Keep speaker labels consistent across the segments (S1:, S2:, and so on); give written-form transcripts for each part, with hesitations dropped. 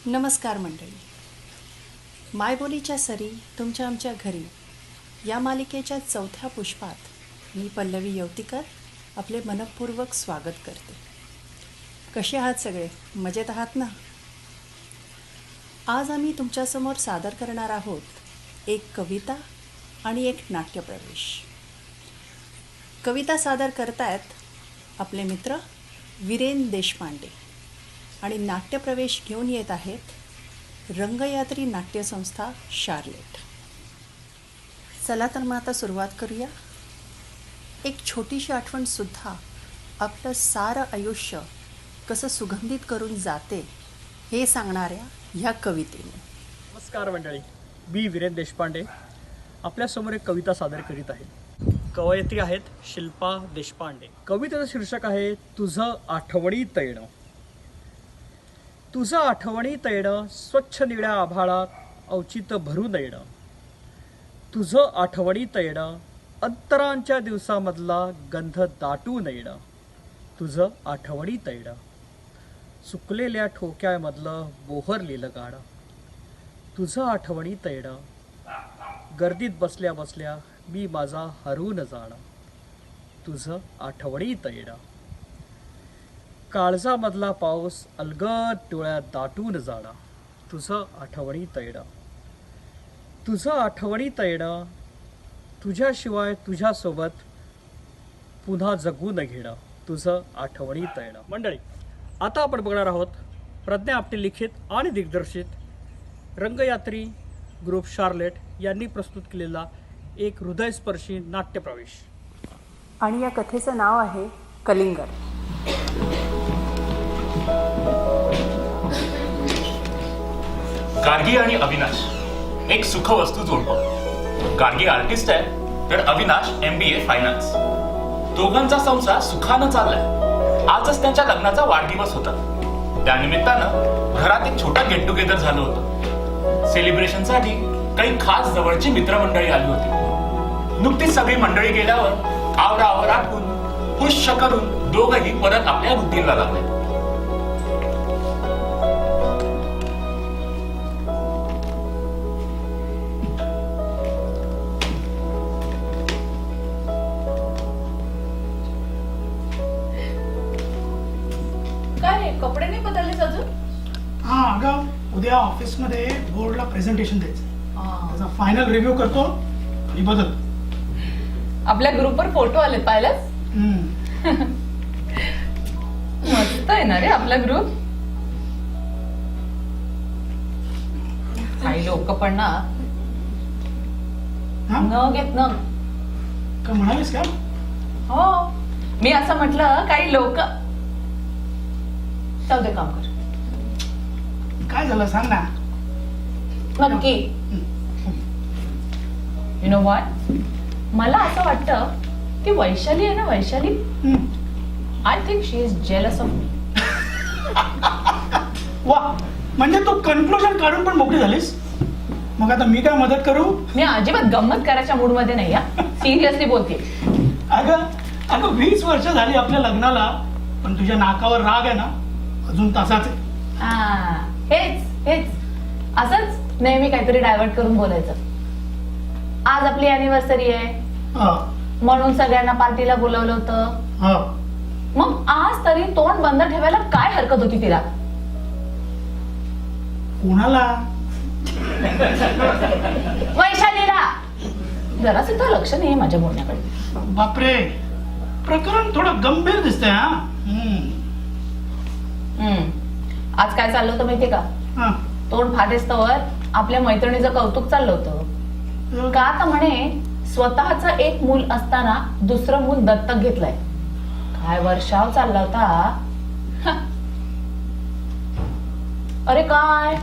S1: नमस्कार मंडळी. मायबोलीच्या सरी तुमच्या आमच्या घरी या मालिकेच्या चौथ्या पुष्पात मी पल्लवी येवतीकर आपले मनपूर्वक स्वागत करते. कसे आहात सगळे? मजेत आहात ना? आज आम्ही तुमच्यासमोर सादर करणार आहोत एक कविता आणि एक नाट्यप्रवेश. कविता सादर करतायत आपले मित्र वीरेन देशपांडे आणि नाट्यप्रवेश घेऊन येत आहेत रंगयात्री नाट्यसंस्था शार्लेट. चला तर मग आता सुरुवात करूया. एक छोटीशी आठवणसुद्धा आपलं सारं आयुष्य कसं सुगंधित करून जाते हे सांगणाऱ्या ह्या कवितेने.
S2: नमस्कार मंडळी, मी वीरेन देशपांडे आपल्यासमोर एक कविता सादर करीत आहे. कवयित्री आहेत शिल्पा देशपांडे. कवितेचं शीर्षक आहे तुझं आठवणीत येणं. तुझं आठवणीत येणं, स्वच्छ निळ्या आभाळात औचित्य भरून येणं. तुझं आठवणीत येणं, अंतरांच्या दिवसामधला गंध दाटून येणं. तुझं आठवणीत येणं, सुकलेल्या ठोक्यामधलं बोहरलेलं गाणं. तुझं आठवणीत येणं, गर्दीत बसल्या बसल्या मी माझा हरवून जाणं. तुझं आठवणीत येणं, काळजामधला पाऊस अलगद डोळ्यात दाटून जाणं. तुझं आठवणीत येणं, तुझं आठवणीत येणं, तुझ्याशिवाय तुझ्यासोबत पुन्हा जगून घेणं. तुझं आठवणीत येणं. मंडळी, आता आपण बघणार आहोत प्रज्ञा आपटे लिखित आणि दिग्दर्शित रंगयात्री ग्रुप शार्लेट यांनी प्रस्तुत केलेला एक हृदयस्पर्शी नाट्यप्रवेश.
S1: आणि या कथेचं नाव आहे कलिंगर.
S3: गार्गी आणि अविनाश एक सुखवस्तू जोडपं. गार्गी आर्टिस्ट आहे तर अविनाश MBA फायनान्स. दोघांचा संसार सुखानं चाललाय. आजच त्यांच्या लग्नाचा वाढदिवस होता. त्यानिमित्तानं घरात एक छोटा गेट टुगेदर झालं होतं. सेलिब्रेशनसाठी काही खास जवळची मित्रमंडळी आली होती. नुकतीच सगळी मंडळी गेल्यावर आवरावर आटून खुश करून दोघंही परत आपल्या रुटीनला लागले.
S4: कपडे नाही बदललेस अजून?
S5: हा, अगं उद्या ऑफिसमध्ये बोर्डला प्रेझेंटेशन द्यायचं. त्याचा फायनल रिव्ह्यू करतो आणि बदल.
S4: आपल्या ग्रुपवर फोटो आलेत, पाहिलंस? मस्त आहे ना रे आपला ग्रुप. काही लोक पण ना न घेत न.
S5: का म्हणालीस का?
S4: हो, मी असं म्हटलं काही लोक. जाऊ दे, काम कर.
S5: काय झालं सांग ना.
S4: नक्की. यु नो व्हॉट, मला असं वाटतं की वैशाली आहे ना, Vaishali, I think she is jealous of me.
S5: वा, म्हणजे तू कन्क्लुजन काढून पण मोकळी झालीस. मग आता मी काय मदत करू?
S4: मी अजिबात गंमत करायच्या मूड मध्ये नाही. सिरियसली बोलते.
S5: अगं 20 वर्ष झाली आपल्या लग्नाला, पण तुझ्या नाकावर राग आहे ना अजून तसाच आहे.
S4: हेच असंच नेहमी काहीतरी डायव्हर्ट करून बोलायचं. आज आपली अॅनिव्हर्सरी आहे म्हणून सगळ्यांना पार्टीला बोलवलं होतं. मग आज तरी तोंड बंद ठेवायला काय हरकत होती तिला?
S5: कोणाला?
S4: वैशालीला. जरा सुद्धा लक्ष नाही माझ्या बोलण्याकडे.
S5: बापरे, प्रकरण थोडं गंभीर दिसतंय.
S4: आज काय चाललं होतं माहितीये का? तोंड फाटेस्तवर आपल्या मैत्रिणीचं कौतुक चाललं होतं. का तर म्हणे स्वतःच एक मूल असताना दुसरं मूल दत्तक घेतलंय. काय वर्षाव चालला होता. अरे काय,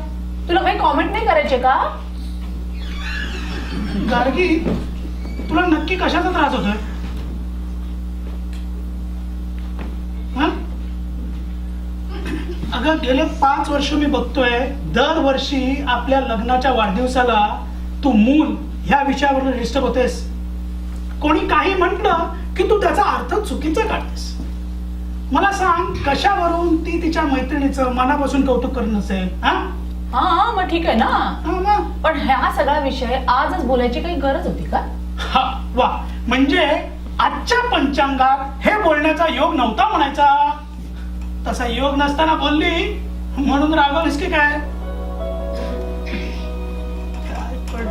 S4: तुला काही कॉमेंट नाही करायचे का?
S5: गार्गी, तुला नक्की कशाचा त्रास होतोय? अगं गेले 5 वर्ष मी बघतोय दरवर्षी आपल्या लग्नाच्या वाढदिवसाला तू मूल ह्या विषयावर डिस्टर्ब होतेस. कोणी काही म्हटलं की तू त्याचा अर्थ चुकीचा काढतेस. मला सांग, कशावरून ती तिच्या मैत्रिणीचं मनापासून कौतुक करत नसेल? हा,
S4: हा मग ठीक आहे ना,
S5: हा मग.
S4: पण ह्या सगळा विषय आजच बोलायची काही गरज होती का?
S5: हा वा, म्हणजे आजच्या पंचांगात हे बोलण्याचा योग नव्हता म्हणायचा. तसा योग नसताना बोलली म्हणून रागवलीस की काय? काय पण.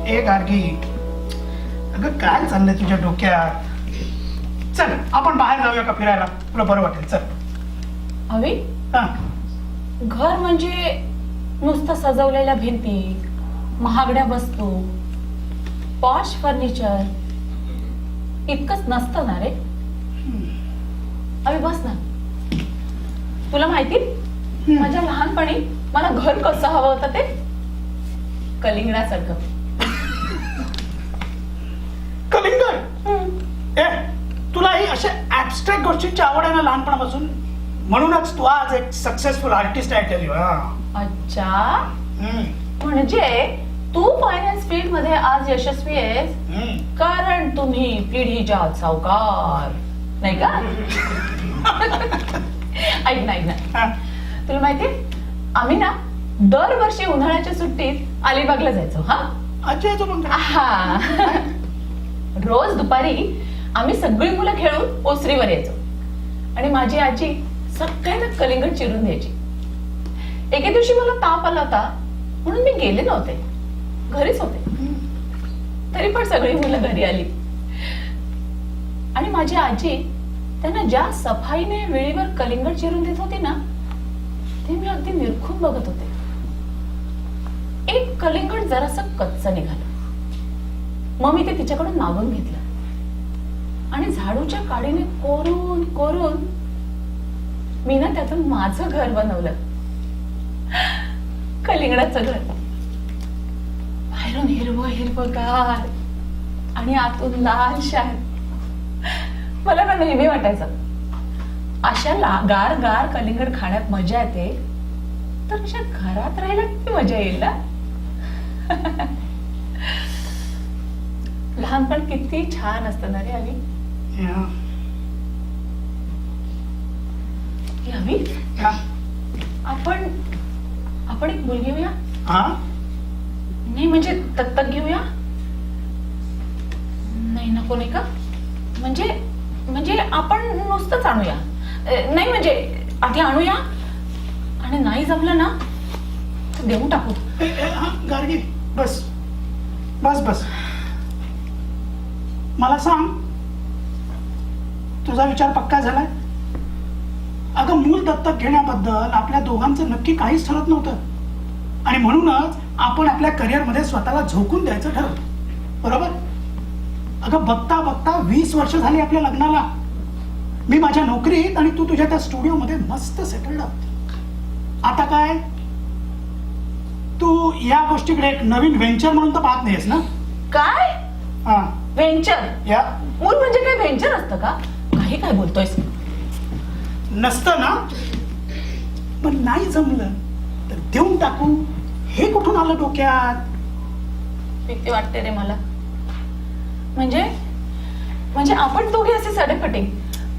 S5: ए गार्गी, अगं काय चाललंय तुझ्या डोक्यात? चल आपण बाहेर जाऊया का फिरायला, तुला बरं वाटेल. चल.
S4: हवी
S5: हा.
S4: घर म्हणजे नुसतं सजवलेल्या भिंती, महागड्या वस्तू, पॉश फर्निचर इतकंच नसतं ना रे. अभि बस ना. तुला माहिती माझ्या लहानपणी मला घर कसं हवं होतं ते? कलिंगडासारखं.
S5: कलिंगड. ए, तुला ही अशा ऍबस्ट्रॅक्ट गोष्टींची आवड आहे ना लहानपणापासून, म्हणूनच तू आज एक सक्सेसफुल आर्टिस्ट आहे. Tell you.
S4: अच्छा, म्हणजे तू फायनान्स फील्ड मध्ये आज यशस्वी आहेस कारण तुम्ही पिढीच्या सावकार, नाही का? ऐक ना, ऐक ना, तुला माहितीये आम्ही ना दरवर्षी उन्हाळ्याच्या सुट्टीत अलिबागला जायचो. हा
S5: अच्छा, याचं पण काय?
S4: हा. रोज दुपारी आम्ही सगळी मुलं खेळून ओसरीवर यायचो आणि माझी आजी सगळ्यांना कलिंगड चिरून द्यायची. एके दिवशी मला ताप आला होता म्हणून मी गेले नव्हते, घरीच होते. तरी पण सगळी मुलं घरी आली आणि माझी आजी त्यांना ज्या सफाईने वेळेवर कलिंगड चिरून देत होती ना, ते मी अगदी निरखून बघत होते. एक कलिंगड जरासं कच्चं निघालं. मग मी ते तिच्याकडून मागून घेतलं आणि झाडूच्या काडीने कोरून कोरून मी ना त्यातून माझं घर बनवलं. कलिंगडाचं घर. बाहेरून हिरवं हिरवंगार आणि आतून लाल शाल. मला ना नेहमी वाटायचं अशा गार गार कलिंगड खाण्यात मजा येते तर अशा घरात राहायला किती मजा येईल ना. लहानपण किती छान असतं ना रे. अभि, अभि, आपण आपण एक मुलगी घेऊया. नाही म्हणजे दत्तक घेऊया. नाही नको, नाही का? म्हणजे म्हणजे आपण नुसतंच आणूया. नाही म्हणजे आधी आणूया आणि नाही जमलं ना तर देऊन टाकू.
S5: गार्गी, बस बस बस. मला सांग, तुझा विचार पक्का झालाय? अगं, मूल दत्तक घेण्याबद्दल आपल्या दोघांचं नक्की काहीच ठरत नव्हतं आणि म्हणूनच आपण आपल्या करिअरमध्ये स्वतःला झोकून द्यायचं ठरवलं. बरोबर? अगं, बघता बघता 20 वर्ष झाली आपल्या लग्नाला. मी माझ्या नोकरीत आणि तू तुझ्या त्या स्टुडिओमध्ये मस्त सेटल्ड आहोत. आता काय, तू या गोष्टीकडे एक नवीन व्हेंचर म्हणून तर पाहत नाहीस ना?
S4: काय व्हेंचर?
S5: या
S4: मूल म्हणजे काय व्हेंचर असतं का? काही काय बोलतोयस?
S5: नसतं ना, पण नाही जमलं तर देऊन टाकू, हे कुठून आलं डोक्यात?
S4: भीती वाटते रे मला. म्हणजे म्हणजे आपण दोघे असे सडेपटे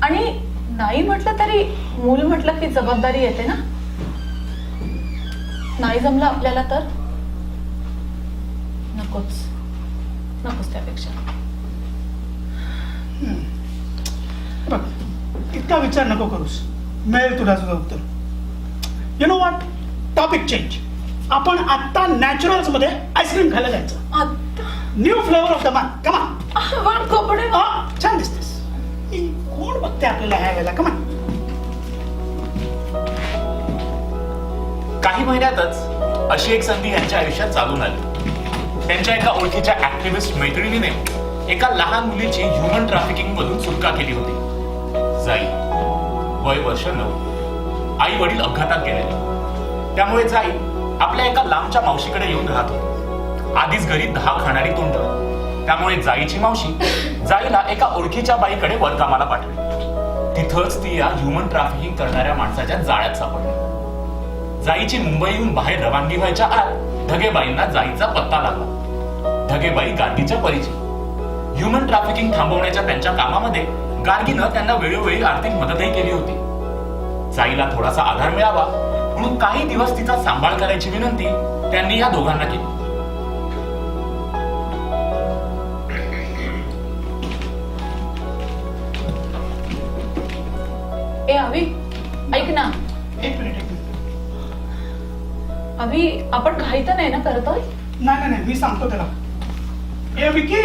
S4: आणि नाही म्हटलं तरी मूल म्हटलं की जबाबदारी येते ना. नाही जमलं आपल्याला तर नकोच, नकोच त्यापेक्षा.
S5: बघ, इतका विचार नको करूस, मिळेल तुला तुझं उत्तर. You know what, topic change. आपण आता नॅचरल्स मध्ये आईस्क्रीम खायला जायचं.
S4: आता
S5: new flavour of the month. कमा
S4: कपडे
S5: छान दिसतेस. कोण बघते आपल्याला ह्या वेळेला? कमा.
S3: काही महिन्यातच अशी एक संधी यांच्या आयुष्यात चालून आली. त्यांच्या एका ओळखीच्या ऍक्टिव्हिस्ट मैत्रिणीने एका लहान मुलीची ह्युमन ट्रॅफिकिंग मधून सुटका केली होती. जाई, वय वर्ष 9. आई वडील अपघातात गेलेले. त्यामुळे जाई आपल्या एका लांबच्या मावशीकडे येऊन राहत होती. आधीच घरी 10 खाणारी तोंड. त्यामुळे जाईची मावशी जाईला एका ओळखीच्या बाईकडे वरकामाला पाठवली. तिथंच ती या ह्युमन ट्रॅफिकिंग करणाऱ्या माणसाच्या जाळ्यात सापडली. जाईची मुंबईहून बाहेर रवानगी व्हायच्या आत ढगेबाईंना जाईचा पत्ता लागला. ढगेबाई गार्गीच्या परिचय. ह्युमन ट्रॅफिकिंग थांबवण्याच्या त्यांच्या कामामध्ये गार्गीनं त्यांना वेळोवेळी आर्थिक मदतही केली होती. जाईला थोडासा आधार मिळावा म्हणून काही दिवस तिचा सांभाळ करायची विनंती त्यांनी या दोघांना केली.
S4: ए अभि, ऐक ना.
S5: एक मिनिट.
S4: अभि, आपण घाई तर नाही ना करतोय?
S5: नाही, मी सांगतो त्याला. ए विकी,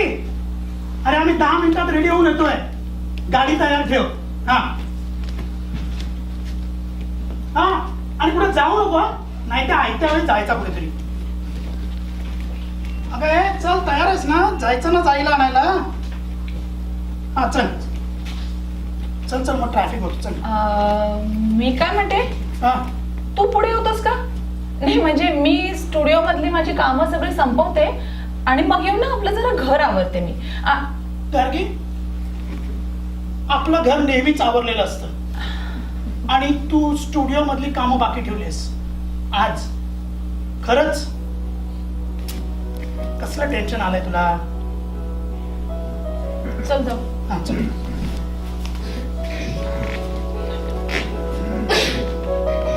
S5: अरे आम्ही 10 मिनिटात रेडी होऊन येतोय. गाडी तयार ठेव. हा हा, आणि कुठे जाऊ नको, नाही तर आयत्या वेळेस जायचा कुठेतरी. अगं चल, तयार आहेस ना? जायचं ना जायला आणायला? हा चल चल चल, मग ट्रॅफिक होतो. चल.
S4: मी काय म्हणते,
S5: हा,
S4: तू पुढे होतोस का? नाही म्हणजे मी स्टुडिओ मधली माझी कामं सगळी संपवते आणि मग येऊन ना आपलं जरा घर आवरते मी.
S5: गार्गी, आपलं घर नेहमीच आवरलेलं असतं आणि तू स्टुडिओ मधली कामं बाकी ठेवलीस. आज खरंच कसलं टेन्शन आलंय तुला?
S4: चल जाऊ.
S5: हा चल.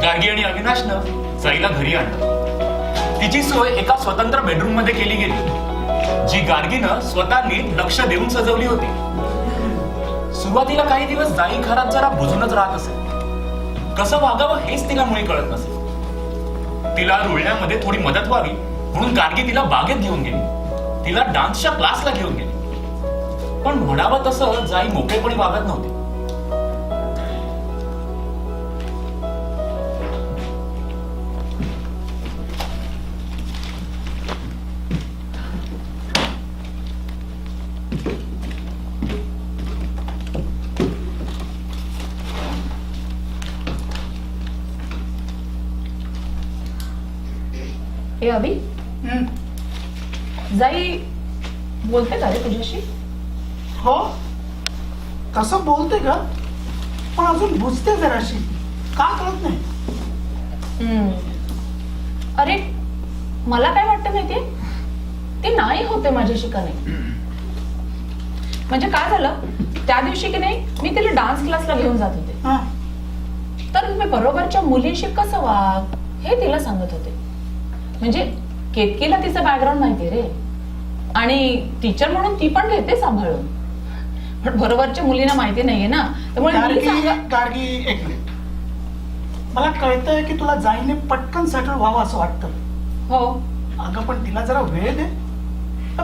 S3: गार्गी आणि अविनाशनं जाईला घरी आणलं. तिची सोय एका स्वतंत्र बेडरूम मध्ये केली गेली, जी गार्गीनं स्वतः नीट लक्ष देऊन सजवली होती. सुरुवातीला काही दिवस जाई घरात जरा बुजूनच राहत असे. कसं वागावं हेच तिला मुळी कळत नसे. तिला रुळण्यामध्ये थोडी मदत व्हावी म्हणून गार्गी तिला बागेत घेऊन गेली. तिला डान्सच्या क्लासला घेऊन गेली. पण म्हणावं तसं जाई मोकळेपणी वागत नव्हती.
S4: ए अभि,
S5: हम्म.
S4: जाई बोलते का रे तुझ्याशी?
S5: हो, तसं बोलते का? पण अजून बुजते जराशी. का कळत नाही?
S4: अरे मला काय वाटतं माहितीये, ती नाही होते माझ्याशी का नाही. म्हणजे काय झालं, त्या दिवशी की नाही मी तिला डान्स क्लासला घेऊन जात होते.
S5: हा,
S4: तर मी बरोबरच्या मुलींशी कसं वाग हे तिला सांगत होते. म्हणजे केतकीला तिचं बॅकग्राऊंड माहितीये रे, आणि टीचर म्हणून ती पण घेते सांभाळून. पण बरोबरच्या मुलींना माहिती नाहीये ना, त्यामुळे
S5: गार्गी एक मिनिट. मला कळतंय की तुला जाईने पटकन सेटल व्हावं असं वाटतं.
S4: हो.
S5: अगं पण तिला जरा वेळ दे.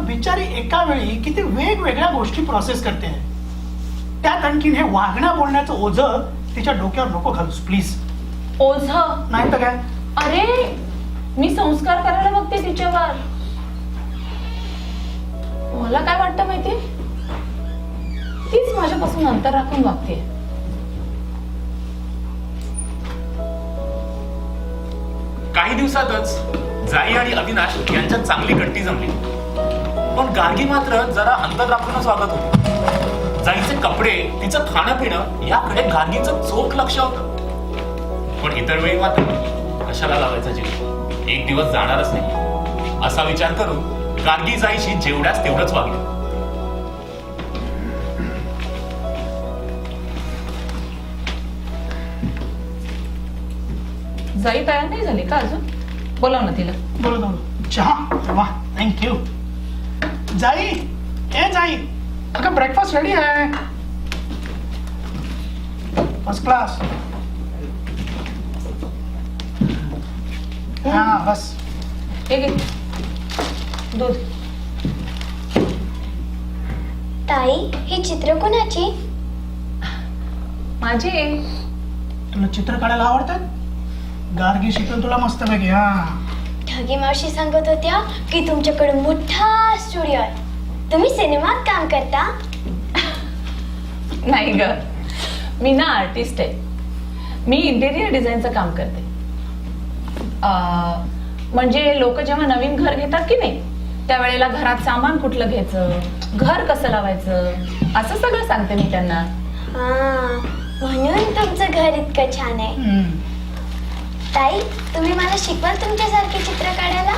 S5: बिचारी एका वेळी किती वेगवेगळ्या गोष्टी प्रोसेस करते. त्यात आणखीन हे वागण्या बोलण्याचं ओझं तिच्या डोक्यावर नको घालूस प्लीज.
S4: ओझ
S5: नाही तर काय?
S4: अरे मी संस्कार करायला बघते तिच्यावर. मला काय वाटतं माहितीये, तीच माझ्यापासून अंतर राखून वागते.
S3: काही दिवसातच जाई आणि अविनाश यांच्यात चांगली गट्टी जमली. पण गार्गी मात्र जरा अंतर राखूनच वागत होती. जाईचे कपडे, तिचं खाणं पिणं याकडे गार्गीचं चोख लक्ष होतं. पण इतर वेळी मात्र कशाला लावायचा जीव, एक दिवस जाणारच नाही असा विचार करून गार्गी जाईशी जेवढ्याच तेवढंच वागली.
S4: जाई तयार नाही झाली का अजून? बोलाव ना तिला.
S5: बरोबर. चहा वा, थँक्यू. जाई, ए जाई, अगं ब्रेकफास्ट रेडी आहे. First class. हा बस.
S4: हे घे दूध.
S6: ताई, ही चित्र कोणाची?
S4: माझी.
S5: तुला चित्र काढायला आवडतात? गार्गी शिकवून तुला मस्त पैकी. हा,
S6: ठगी मावशी सांगत होत्या की तुमच्याकडे मोठा स्टुडिओ आहे. तुम्ही सिनेमात काम करता?
S4: नाही ग, मी ना आर्टिस्ट आहे. मी इंटेरियर डिझाईनचं काम करते. म्हणजे लोक जेव्हा नवीन घर घेतात की नाही, त्यावेळेला घरात सामान कुठलं घ्यायचं, घर कसं लावायचं, असं सगळं सांगते मी त्यांना.
S6: हा, म्हणून तुमचं घर इतकं छान आहे. ताई, तुम्ही मला शिकवाल तुमच्यासारखे चित्र काढायला?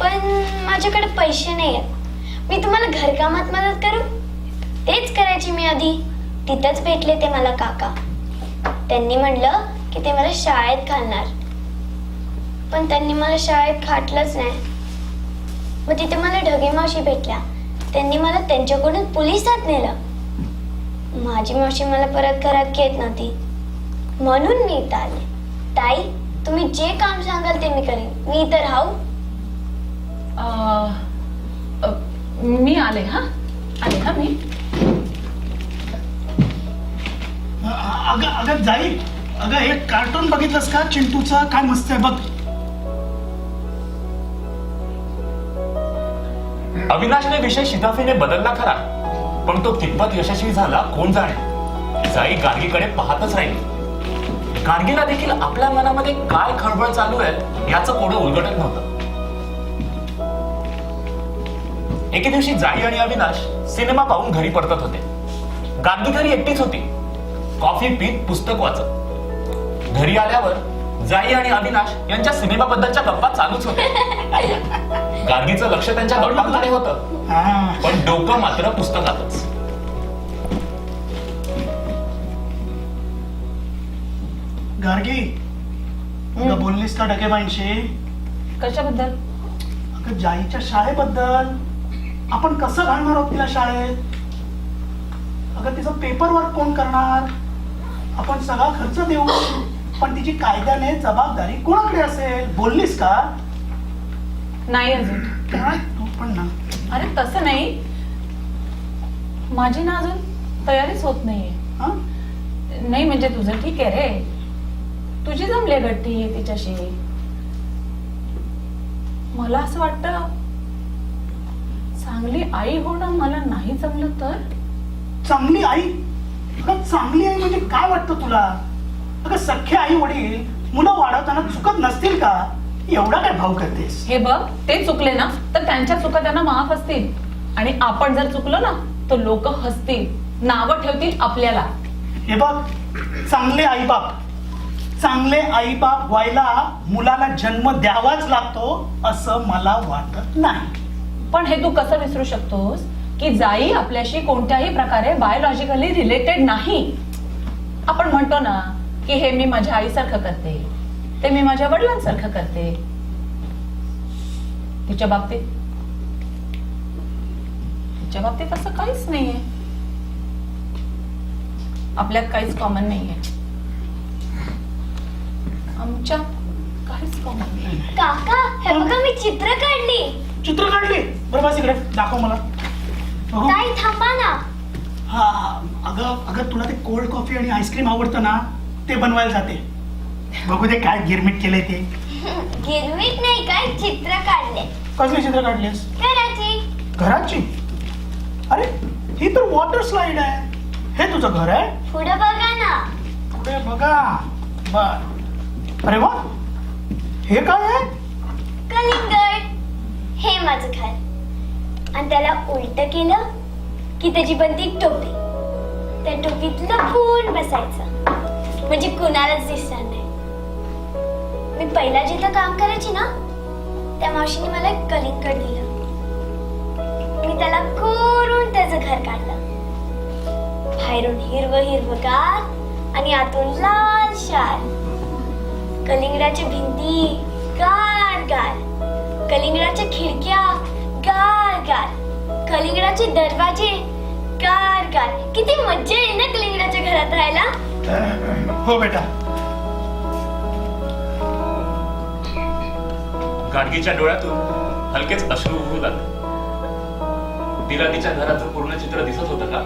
S6: पण माझ्याकडे पैसे नाही आहेत. मी तुम्हाला घरकामात मदत करू? तेच करायची मी आधी. तिथंच भेटले ते मला काका. त्यांनी म्हणलं की ते मला शाळेत घालणार, पण त्यांनी मला शाळेत घातलंच नाही. मग तिथे मला ढगे मावशी भेटल्या. त्यांनी मला त्यांच्याकडून पोलिसात नेलं. माझी मावशी मला परत घरात घेत नव्हती, म्हणून मी इथं आले. ताई, तुम्ही जे काम सांगाल ते मी करेन. मी इथं राहू?
S4: मी आले हा मी.
S5: अगं अगं जाई, अगं हे कार्टून बघितलंस का चिंटूचं? काय मस्त आहे बघ.
S3: अविनाशने विषय शिताफीने बदलला खरा, पण तो कितपत यशस्वी झाला कोण जाणे. जाई गार्गीकडे पाहतच राहिली. गार्गीला देखील आपल्या मनामध्ये काय खळबळ चालू आहे याचं कोडं उलगडत नव्हतं. एके दिवशी जाई आणि अविनाश सिनेमा पाहून घरी परतत होते. गार्गी घरी एकटीच होती, कॉफी पीत पुस्तक वाचत. घरी आल्यावर जाई आणि अविनाश यांच्या सिनेमाबद्दलच्या गप्पा चालूच होत्या. गार्गीचं लक्ष त्यांच्या गप्पांकडे होतं, पण डोकं मात्र पुस्तकातच.
S5: गार्गी, अगं बोललीस का ढगेबाईंशी?
S4: कशाबद्दल?
S5: अगं जाईच्या शाळेबद्दल. आपण कसं घालणार आहोत तिला शाळेत? अगं तिचं पेपर वर्क कोण करणार? आपण सगळा खर्च देऊ, पण तिची कायद्याने जबाबदारी कोणाकडे असेल? बोललीस का?
S4: नाही अजून.
S5: काय तू पण ना.
S4: अरे तसं नाही, माझी ना अजून तयारीच होत नाहीये.
S5: हा?
S4: नाही म्हणजे तुझं ठीक आहे रे, तुझी जमले गट्टी तिच्याशी. मला असं वाटतं चांगली आई होणं मला नाही जमलं तर.
S5: चांगली आई? अगं चांगली आई म्हणजे काय वाटतं तुला? अगं सख्खे आई वडील मुलं वाढवताना चुकत नसतील का? एवढा काय भाव करतेस?
S4: हे बघ, ते चुकले ना तर त्यांच्या चुका त्यांना माफ असतील, आणि आपण जर चुकलो ना तर लोक हसतील, नावं ठेवतील आपल्याला.
S5: हे बघ, चांगले आई बाप व्हायला मुलाला जन्म द्यावाच लागतो असं मला वाटत नाही.
S4: पण हे तू कसं विसरू शकतोस की जाई आपल्याशी कोणत्याही प्रकारे बायोलॉजिकली रिलेटेड नाही. आपण म्हणतो ना की हे मी माझ्या आईसारखं करते, ते मी माझ्या वडिलांसारखं करते. तिच्या बाबतीत असं काहीच नाहीये. आपल्यात काहीच कॉमन नाहीये. आमच्यात काहीच कॉमन नाही.
S6: काका, हे बघा मी चित्र काढली.
S5: चित्र काढली? बरं बस इकडे दाखव मला. बघू.
S6: ताई थांबा ना.
S5: हा, अगं तुला ते कोल्ड कॉफी आणि आईस्क्रीम आवडतं ना, ते बनवायला जाते. बघू दे काय गिरमिट केलंय ते.
S6: गिरवीत नाही, काय चित्र काढले.
S5: कसली चित्र काढलीस? घराची? अरे ही तर वॉटर स्लाइड आहे. हे तुझं घर आहे?
S6: पुढे बघा ना.
S5: पुढे बघा. बर. अरे वा, हे काय आहे?
S6: कलिंगड. हे माझं घर. आणि त्याला उलट केलं की त्याची बनती टोपी. त्या टोपीत लपून बसायचं, म्हणजे कुणालाच दिसणार नाही. मी पहिला जिथं काम करायची ना, त्या मावशीने मला एक कलिंगड दिलं. मी त्याला कोरून त्याचं घर काढलं. बाहेरून हिरवगार आणि आतून लाल शाल. कलिंगडाच्या भिंती गार, कलिंगडाच्या खिडक्या गार, कलिंगडाचे दरवाजे गार. किती मज्जा आहे ना कलिंगडाच्या घरात राहायला.
S5: हो बेटा.
S3: गाडगीच्या डोळ्यातून हलकेच अश्रू उडू लागले. तिला तिच्या घराचं पूर्ण चित्र दिसत होतं का?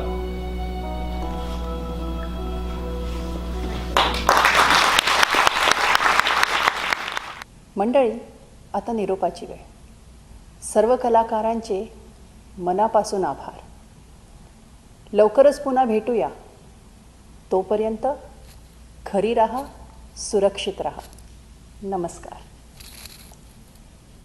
S1: मंडळी, आता निरोपाची वेळ. सर्व कलाकारांचे मनापासून आभार. लवकरच पुन्हा भेटूया. तोपर्यंत घरी राहा, सुरक्षित राहा. नमस्कार.